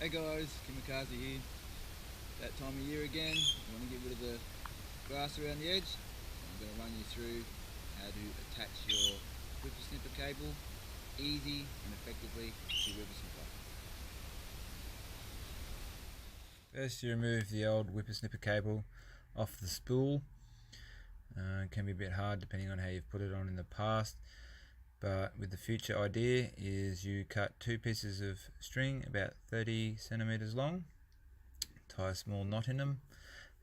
Hey guys, Kimikaze here. That time of year again, you want to get rid of the grass around the edge. I'm going to run you through how to attach your whippersnipper cable easy and effectively to your whippersnipper. First, you remove the old whippersnipper cable off the spool. It can be a bit hard depending on how you've put it on in the past, but with the future idea is you cut two pieces of string about 30 centimeters long, tie a small knot in them,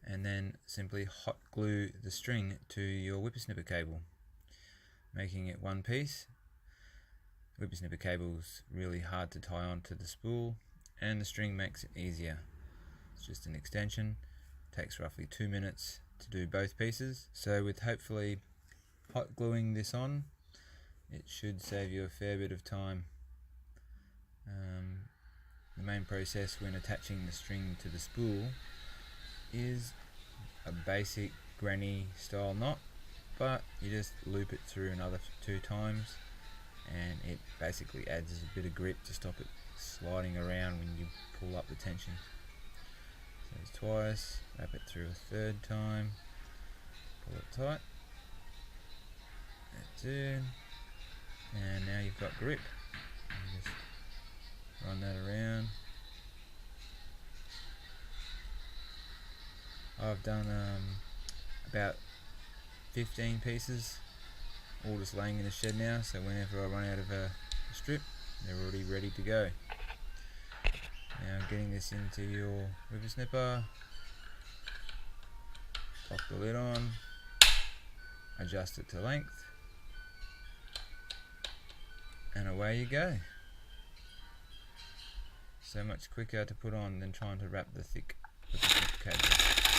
and then simply hot glue the string to your whippersnipper cable, making it one piece. Whippersnipper cable is really hard to tie onto the spool, and the string makes it easier. It's just an extension, takes roughly 2 minutes to do both pieces. So with hopefully hot gluing this on, it should save you a fair bit of time. The main process when attaching the string to the spool is a basic granny style knot, but you just loop it through another 2 times and it basically adds a bit of grip to stop it sliding around when you pull up the tension. So it's twice, wrap it through a 3rd time, pull it tight, that's it, and now you've got grip. You just run that around. I've done about 15 pieces, all just laying in the shed now, so whenever I run out of a strip, they're already ready to go. Now getting this into your whippersnipper, lock the lid on, adjust it to length, and away you go. So much quicker to put on than trying to wrap the thick whippersnipper cable.